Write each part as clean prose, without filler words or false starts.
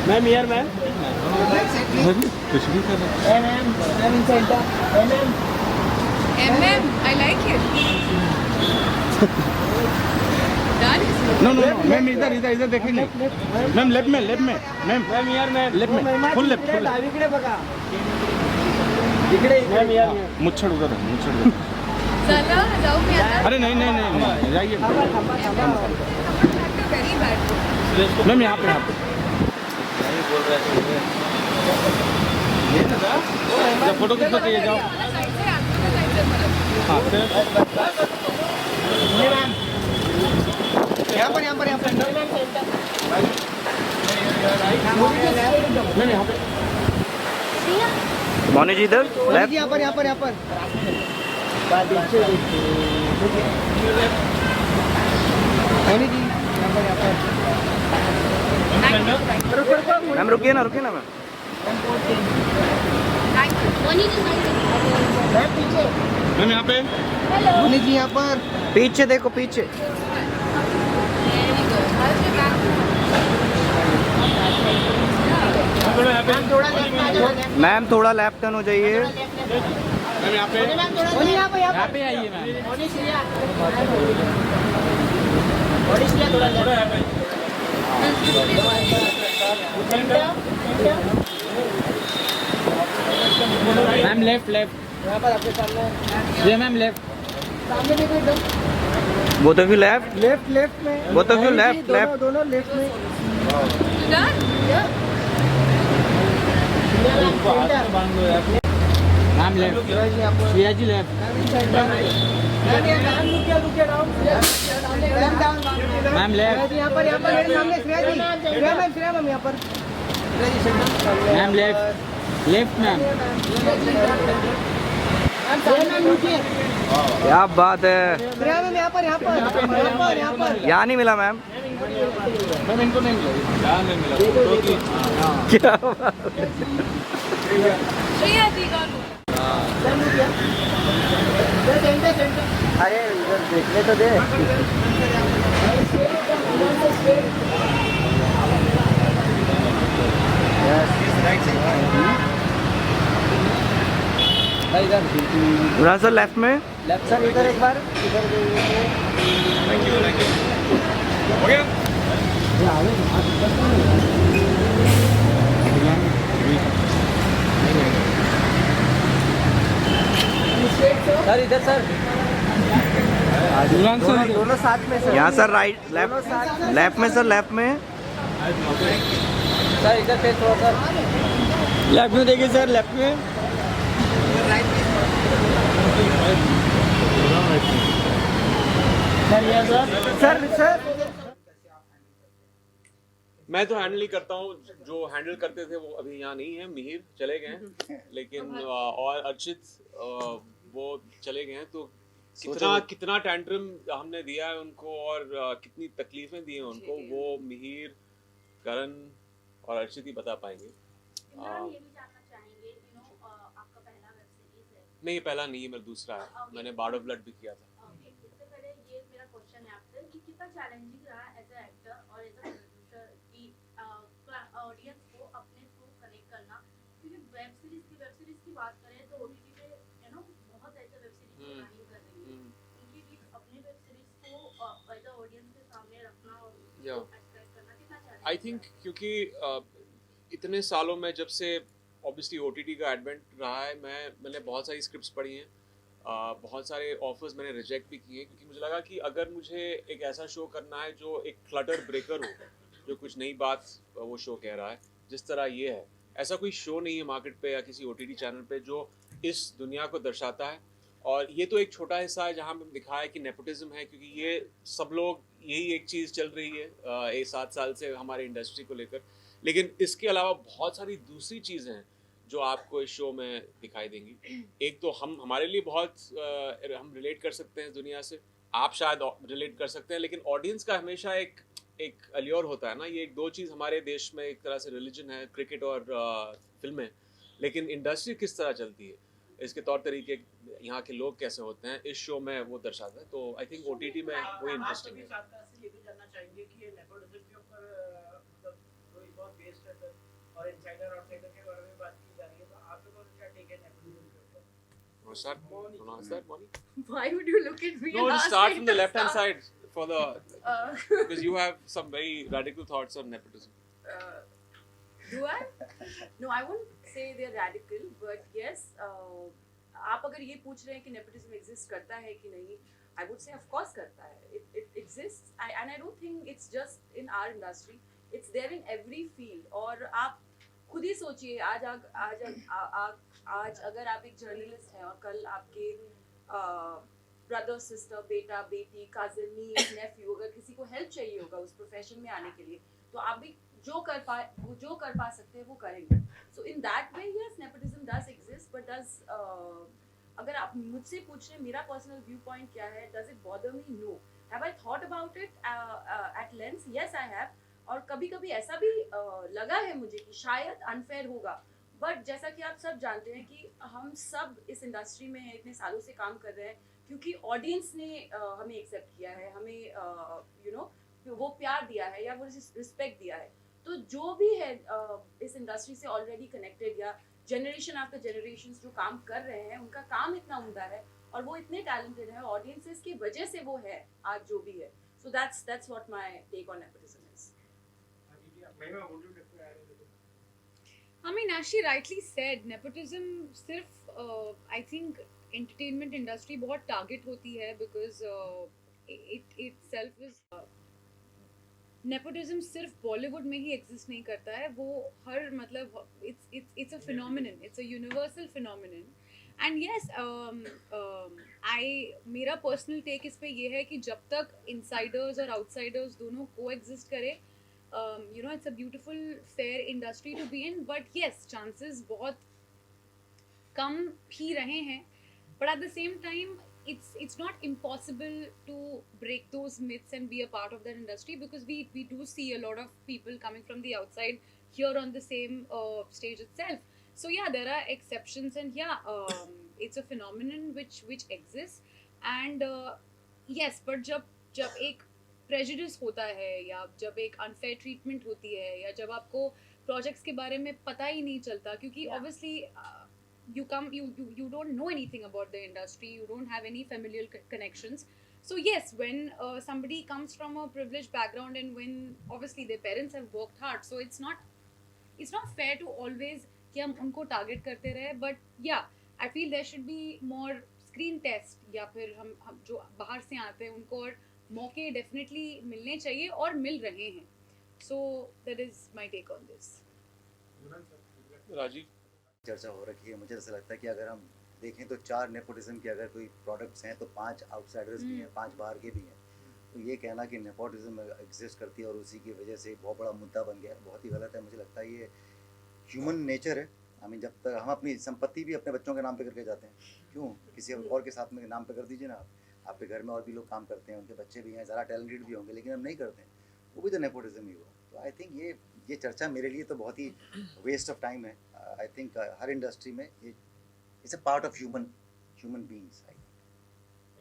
Ma'am यार ma'am कुछ भी कर I like it. No no ma'am इधर इधर इधर देखेंगे मैम लेफ्ट में मैम यार मैम लेफ्ट में फुल लेफ्ट इकडे बघा इकडे मैम यार मुच्छड उधर है मुच्छड चलो जाऊ मी आता. अरे नहीं जाइए Very bad. मैम यहाँ पे फोटो कितना चाहिए जाओ साइड से आपको साइड से परत. हाँ यहाँ पर मैम यहाँ पे मोनी जी इधर लेफ्ट यहाँ पर मोनी जी मैम रुकिए ना मैम मैम यहाँ पे मोनी जी यहाँ पर पीछे देखो पीछे मैम थोड़ा लेफ्ट टर्न हो जाइए मैम यहाँ पे आइए मैम मैम लेफ्ट ये ma'am left both of you left में बोथ ऑफ यू लेफ्ट दोनों लेफ्ट में मैम लेफ्ट श्रेया जी लेफ्ट मैम लेफ्ट यहाँ पर मैम लेफ्ट मैम क्या बात है यहाँ पर यहाँ नहीं मिला मैम मैम इनको नहीं मिला क्या बात है? श्रेया जी का अरे इधर देखने तो दे इधर सर लेफ्ट में लेफ्ट सर इधर एक बार इधर हो गया सर इधर सर दोनों साथ में सर यहाँ सर राइट लेफ्ट में सर लेफ्ट में सर इधर पे थोड़ा सर लेफ्ट में देखिए सर लेफ्ट में सर मैं तो हैंडल ही करता हूँ जो हैंडल करते थे वो अभी यहाँ नहीं है मिहिर चले गए हैं लेकिन और अर्चित वो चले गए हैं तो कितना टैंट्रम हमने दिया है उनको और कितनी तकलीफें दी हैं उनको वो मिहिर करण और अर्चित ही बता पाएंगे नहीं पहला नहीं है मेरा दूसरा है मैंने बार्ड ऑफ ब्लड भी किया था इससे पहले ये मेरा क्वेश्चन है आपसे कि कितना चैलेंजिंग रहा एज अ एक्टर और एज अ प्रोड्यूसर की ऑडियंस को अपने थ्रू कनेक्ट करना क्योंकि वेब सीरीज की बात करें तो ओटीटी पे बहुत ऐसे वेब सीरीज प्लानिंग कर रही है उनकी भी अपने वेब सीरीज को एज अ ऑडियंस के सामने रखना और अट्रैक्ट करना कितना चैलेंजिंग आई थिंक क्योंकि इतने सालों में जब से ऑब्वियसली ओटीटी का एडवेंट रहा है मैंने बहुत सारी स्क्रिप्ट्स पढ़ी हैं बहुत सारे ऑफर्स मैंने रिजेक्ट भी किए क्योंकि मुझे लगा कि अगर मुझे एक ऐसा शो करना है जो एक क्लटर ब्रेकर हो जो कुछ नई बात वो शो कह रहा है जिस तरह ये है ऐसा कोई शो नहीं है मार्केट पे या किसी ओटीटी चैनल पे जो इस दुनिया को दर्शाता है और ये तो एक छोटा हिस्सा है जहाँ पे दिखाया है कि नेपोटिज्म है क्योंकि ये सब लोग यही एक चीज़ चल रही है ये 7 साल से हमारे इंडस्ट्री को लेकर लेकिन इसके अलावा बहुत सारी दूसरी चीज़ें हैं जो आपको इस शो में दिखाई देंगी एक तो हमारे लिए बहुत हम रिलेट कर सकते हैं इस दुनिया से आप शायद रिलेट कर सकते हैं लेकिन ऑडियंस का हमेशा एक अल्योर होता है ना ये एक दो चीज़ हमारे देश में एक तरह से रिलीजन है क्रिकेट और फिल्में लेकिन इंडस्ट्री किस तरह चलती है इसके तौर तरीके, यहाँ के लोग कैसे होते हैं, इस शो में वो दर्शाता है। तो आई थिंक OTT में वो इंटरेस्टिंग है। साथ में ये भी जानना चाहेंगे कि ये नेपोटिज्म के ऊपर मतलब कोई बहुत बेस्ड है सर, और इनसाइडर आउटसाइडर के बारे में बात की जा रही है, तो आप लोगों का क्या टेक है नेपोटिज्म के ऊपर? Start, pronounce that, Moni? Why would you look at me? No, and just ask start me from the to left hand start? side for the because you have some very radical thoughts on nepotism. Do I? No, I won't say they're radical, but yes, आप अगर ये पूछ रहे हैं कि nepotism exist करता है कि नहीं, I would say of course करता है. It exists, and I don't think it's just in our industry. It's there in every field. और आप खुद ही सोचिए, आज अगर आप एक जर्नलिस्ट हैं और कल आपके ब्रदर सिस्टर, बेटा बेटी, कजिन, नीस, नेफ्यू, अगर किसी को हेल्प चाहिए होगा उस प्रोफेशन में आने के लिए, तो आप भी जो कर पा सकते हैं वो करेंगे. So in that way yes, nepotism does exist, but does अगर आप मुझसे पूछ रहे हैं मेरा पर्सनल व्यू पॉइंट क्या है, does it bother me? No. Have I thought about it at length? Yes I have. और कभी कभी ऐसा भी लगा है मुझे कि शायद अनफेयर होगा, बट जैसा कि आप सब जानते हैं कि हम सब इस इंडस्ट्री में हैं, इतने सालों से काम कर रहे हैं, क्योंकि ऑडियंस ने हमें एक्सेप्ट किया है, हमें वो प्यार दिया है या वो रिस्पेक्ट दिया है. तो जो भी है इस इंडस्ट्री से ऑलरेडी कनेक्टेड या जनरेशन आफ्टर जनरेशन जो काम कर रहे हैं, उनका काम इतना उम्दा है और वो इतने टैलेंटेड है, ऑडियंसेस की वजह से वो है आज जो भी है. So that's what my take on nepotism is. I mean, as she rightly said, nepotism सिर्फ I think entertainment industry बहुत target होती है because it itself is nepotism सिर्फ Bollywood में ही exist नहीं करता है, वो हर मतलब it's a phenomenon, it's a universal phenomenon. And yes, मेरा personal take इस पे ये है कि जब तक insiders और outsiders दोनों coexist करे, it's a beautiful fair industry to be in, but yes, chances बहुत कम ही रहे हैं, but at the same time it's not impossible to break those myths and be a part of that industry, because we do see a lot of people coming from the outside here on the same stage itself. So yeah, there are exceptions, and yeah, it's a phenomenon which exists, and yes, but जब एक prejudice होता है, या जब एक unfair treatment होती है, या जब आपको प्रोजेक्ट्स के बारे में पता ही नहीं चलता, क्योंकि obviously you don't know anything about the industry, you don't have any familial connections. So yes, when somebody comes from a privileged background, and when obviously their parents have worked hard, so it's not fair to always कि हम उनको target करते रहे. But yeah I feel there should be more screen test, या फिर हम जो बाहर से आते हैं उनको और मौके डेफिनेटली मिलने चाहिए और मिल रहे हैं. So that is my take on this. Rajeev, चर्चा हो रखी है, मुझे ऐसा लगता है कि अगर हम देखें तो 4 नेपोटिज्म के अगर कोई प्रोडक्ट्स हैं तो 5 आउटसाइडर्स भी हैं, 5 बाहर के भी हैं. तो ये कहना कि नेपोटिज्म एग्जिस्ट करती है और उसी की वजह से बहुत बड़ा मुद्दा बन गया है, बहुत ही गलत है. मुझे लगता है ये ह्यूमन नेचर है. आई मीन, जब तक हम अपनी संपत्ति भी अपने बच्चों के नाम पे करके जाते हैं, क्यों किसी और के साथ में नाम पे कर दीजिए ना. आपके घर में और भी लोग काम करते हैं, उनके बच्चे भी हैं, ज़्यादा टैलेंटेड भी होंगे, लेकिन हम नहीं करते हैं, वो भी तो नेपोटिज्म ही हुआ. तो आई थिंक ये चर्चा मेरे लिए तो बहुत ही वेस्ट ऑफ टाइम है. आई थिंक हर इंडस्ट्री में ये it's a part of human beings.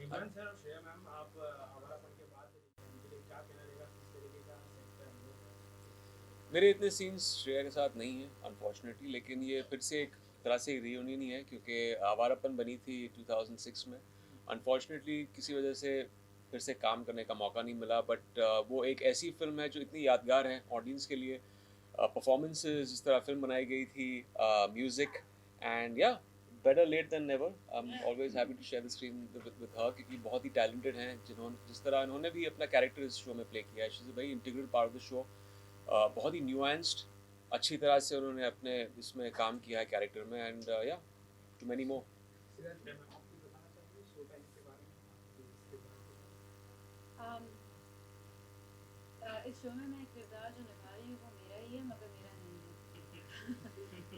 Imran sir और श्रेया मैम, आप हमारापन के बाद मुझे क्या कहना रहेगा, किस तरीके का सेक्टर है? मेरे इतने सीन्स श्रेया के साथ नहीं हैं अनफॉर्चुनेटली, लेकिन ये फिर से एक तरह से रियूनियन ही है, क्योंकि आवारापन बनी थी 2006 में. अनफॉर्चुनेटली किसी वजह से फिर से काम करने का मौका नहीं मिला, बट वो एक ऐसी फिल्म है जो इतनी यादगार है ऑडियंस के लिए. परफॉर्मेंसेस, जिस तरह फिल्म बनाई गई थी, music, and yeah better late than never. I am always happy to share the screen with her, क्योंकि बहुत ही टैलेंटेड हैं, जिस तरह इन्होंने भी अपना कैरेक्टर इस शो में प्ले किया है. She is a very integral part of the show. बहुत ही न्यूएंस्ड, अच्छी तरह से उन्होंने अपने इसमें काम किया है कैरेक्टर में, एंड या टू मेनी मोर. इस शो में मैं किरदार जो निभा रही हूँ वो मेरा ही है, मगर मेरा नहीं है.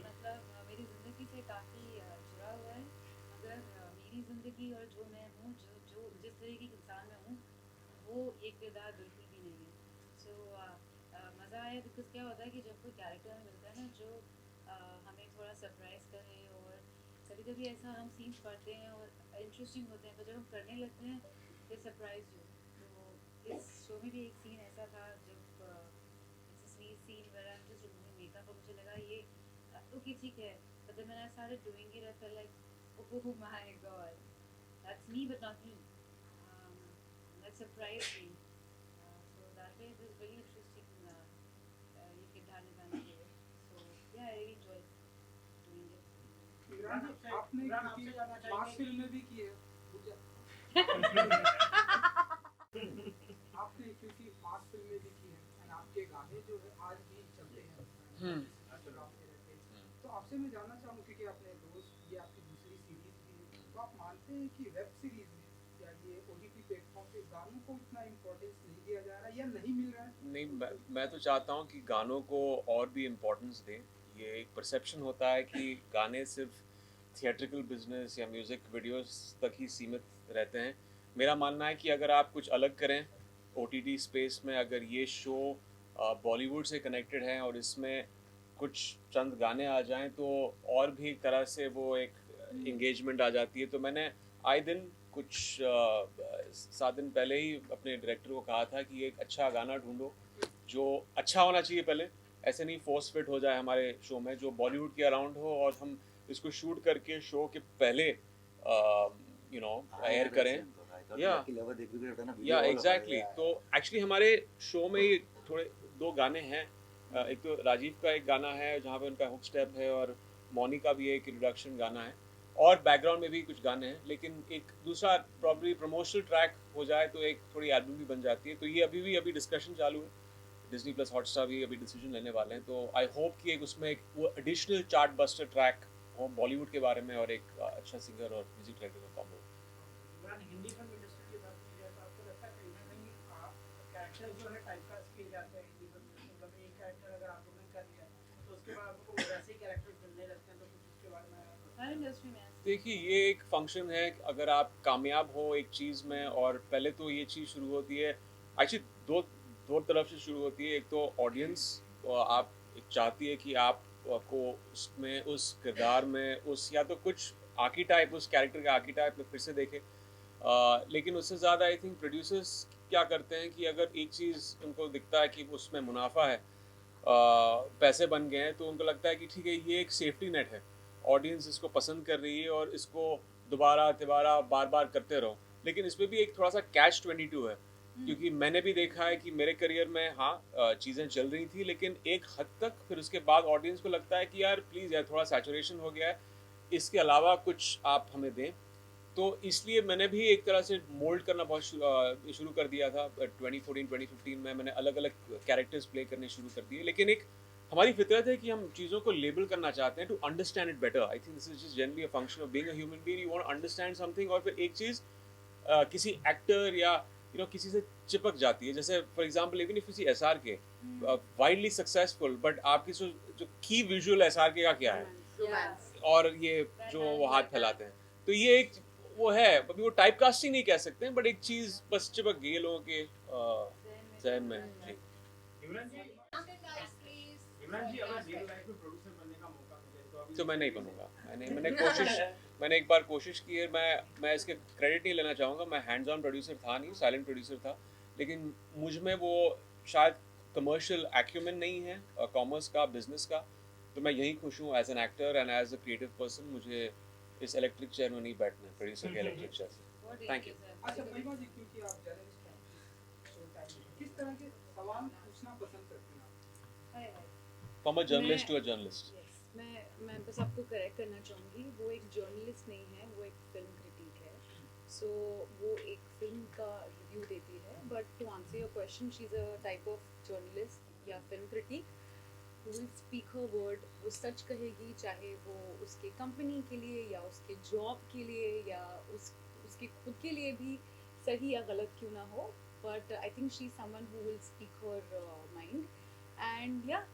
मतलब मेरी ज़िंदगी से काफ़ी जुड़ा हुआ है, मगर मेरी ज़िंदगी और जो मैं हूँ, जो जिस तरीके की इंसान मैं हूँ, वो ये किरदार बिल्कुल भी नहीं है. सो मज़ा आया, बिकॉज क्या होता है कि जब कोई कैरेक्टर हमें मिलता है ना जो हमें थोड़ा सरप्राइज़ करे और कभी कभी ऐसा हम सीन्स पढ़ते हैं और इंटरेस्टिंग होते हैं, पर जब हम करने लगते हैं दे सरप्राइज यू। तो इस शो में भी एक सीन ऐसा था जब sweet scene where I am just removing makeup, और मुझे लगा ये ओके ठीक है, but then when I started doing it I felt like oh my god, that's me but not me. That surprised me. So that way it was very interesting. You can ढाल निभाने के लिए. So yeah, I really enjoyed doing it. Imran जी, आपने क्योंकि पास फिल्में भी की है आपने क्योंकि पास फिल्में भी की हैं और आपके गाने जो है आज भी चलते हैं तो आपसे मैं जानना चाहूँगा, क्योंकि आपने दोस्त ये आपकी दूसरी सीरीज भी है, तो आप मानते हैं कि वेब सीरीज में या ये OTT प्लेटफॉर्म पे गानों को इतना इम्पोर्टेंस नहीं दिया जा रहा है या नहीं मिल रहा है? नहीं, मैं तो चाहता हूँ कि गानों को और भी इम्पोर्टेंस दें। ये एक परसेप्शन होता है कि गाने सिर्फ थिएट्रिकल बिजनेस या म्यूज़िक वीडियोस तक ही सीमित रहते हैं। मेरा मानना है कि अगर आप कुछ अलग करें OTT स्पेस में, अगर ये शो बॉलीवुड से कनेक्टेड है और इसमें कुछ चंद गाने आ जाएं तो और भी एक तरह से वो एक इंगेजमेंट आ जाती है। तो मैंने आए दिन कुछ 7 दिन पहले ही अपने डायरेक्टर को कहा था कि एक अच्छा गाना ढूंढो जो अच्छा होना चाहिए, पहले ऐसे नहीं फोर्स फिट हो जाए हमारे शो में, जो बॉलीवुड के अराउंड हो और हम इसको शूट करके शो के पहले एयर करें। या एग्जैक्टली। तो एक्चुअली हमारे शो में ही थोड़े 2 गाने हैं। एक तो राजीव का एक गाना है जहाँ पे उनका हुक स्टेप है, और मौनी का भी एक इंट्रोडक्शन गाना है, और बैकग्राउंड में भी कुछ गाने हैं। लेकिन एक दूसरा प्रॉब्ली प्रमोशनल ट्रैक हो जाए तो एक थोड़ी एल्बम भी बन जाती है। तो ये अभी डिस्कशन चालू है। डिज्नी प्लस हॉटस्टार भी अभी डिसीजन लेने वाले हैं। तो आई होप कि एक उसमें एक वो एडिशनल चार्ट बस्टर ट्रैक हो बॉलीवुड के बारे में, और एक अच्छा सिंगर और म्यूजिक डायरेक्टर का combo. Imran, Hindi film industry की बात की जाए तो आपको लगता है कहीं ना कहीं कैरेक्टर जो है टाइपकास्ट किए जाते हैं हिंदी फिल्म में? मतलब एक कैरेक्टर अगर आप लोगों ने कर लिया तो उसके बाद आपको वैसे ही कैरेक्टर मिलने लगते हैं, तो कुछ उसके बारे में हर इंडस्ट्री में देखिए, ये एक फंक्शन है। अगर आप कामयाब हो एक चीज़ में, और पहले तो ये चीज़ शुरू होती है एक्चुअली दो तरफ से शुरू होती है। एक तो ऑडियंस आप चाहती है कि आप को उसमें उस किरदार में उस या तो कुछ आर्कीटाइप उस कैरेक्टर का आर्कीटाइप में फिर से देखे। लेकिन उससे ज़्यादा आई थिंक प्रोड्यूसर्स क्या करते हैं कि अगर एक चीज़ उनको दिखता है कि उसमें मुनाफा है, पैसे बन गए हैं, तो उनको लगता है कि ठीक है ये एक सेफ्टी नेट है, ऑडियंस इसको पसंद कर रही है और इसको दोबारा तिबारा बार बार करते रहो। लेकिन इसमें भी एक थोड़ा सा catch-22 है, क्योंकि मैंने भी देखा है कि मेरे करियर में चीज़ें चल रही थी, लेकिन एक हद तक फिर उसके बाद ऑडियंस को लगता है कि यार प्लीज़ यार थोड़ा सैचुरेशन हो गया है, इसके अलावा कुछ आप हमें दें। तो इसलिए मैंने भी एक तरह से मोल्ड करना बहुत शुरू कर दिया था। 2014-2015 में मैंने अलग अलग कैरेक्टर्स प्ले करने शुरू कर दिए। लेकिन एक हमारी फितरत है कि हम चीज़ों को लेबल करना चाहते हैं to understand it better. I think this is just generally a function of being a human being. You want to understand something, और फिर एक चीज़ किसी एक्टर या किसी से चिपक जाती है। जैसे for example even if you see SRK widely successful, but आपकी जो की विजुअल SRK का क्या है, और ये जो वो हाथ फैलाते हैं, तो ये एक वो है, अभी वो टाइप कास्टिंग नहीं कह सकते हैं, बट एक चीज़ बस चिपक गई है लोगों के जहन में। जी इमरान जी, अगर रियल लाइफ में प्रोड्यूसर बनने का मौका मिले तो अभी तो मैं नहीं बनूंगा। मैंने एक बार कोशिश की है। मैं इसके क्रेडिट नहीं लेना चाहूँगा। मैं हैंड्स ऑन प्रोड्यूसर था नहीं, साइलेंट प्रोड्यूसर था। लेकिन मुझ में वो शायद कमर्शियल एक्यूमेन नहीं है, कॉमर्स का, बिजनेस का। तो मैं यही खुश हूँ as an actor and as a creative person. मुझे इस इलेक्ट्रिक चेयर में नहीं बैठना है, प्रोड्यूसर के इलेक्ट्रिक चेयर से। Thank you. अच्छा महिमा जी, क्योंकि आप जर्नलिस्ट हैं, किस तरह के सवाल पूछना पसंद करते हैं आप? From a journalist to a journalist. मैं बस आपको करेक्ट करना चाहूँगी, वो एक जर्नलिस्ट नहीं है, वो एक फिल्म क्रिटिक है। सो वो एक फिल्म का रिव्यू देती है, but to answer your question, she is a type of journalist या film critic who will speak her word। वो सच कहेगी, चाहे वो उसके कंपनी के लिए या उसके जॉब के लिए या उसके खुद के लिए भी सही या गलत क्यों ना हो, but I think she's someone who will speak her mind, and yeah,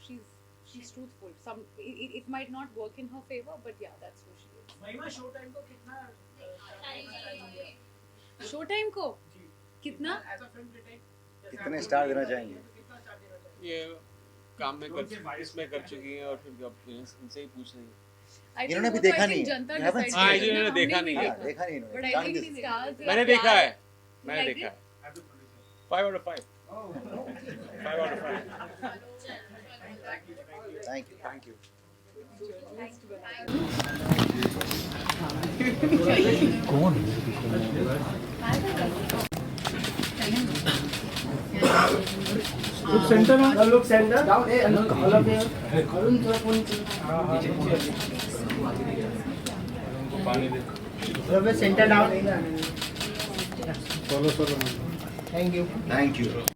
she's truthful. It might not work in her favor, but yeah, that's who she is. महिमा, शो टाइम को कितना शो टाइम को जी कितना as a film critic कितने star देना चाहेंगे? कितना star देना चाहिए? ये काम में इसमें कर चुकी हैं, और फिर इनसे ही पूछ रही हैं। I think इन्होंने भी वो तो देखा I think नहीं है। जनता You haven't decide हाँ, करेगी, इन्होंने हमने देखा नहीं नहीं है। देखा। देखा नहीं इन्होंने But I जान think दिस। stars या मैंने देखा प्यार- है, मैंने Like देखा it? है। 5 out of 5. 5 out of 5. Thank you. Thank you. Look center में. Look center. Down. All of you. Arun थोड़ा phone. Center down. Follow. Thank you. Thank you.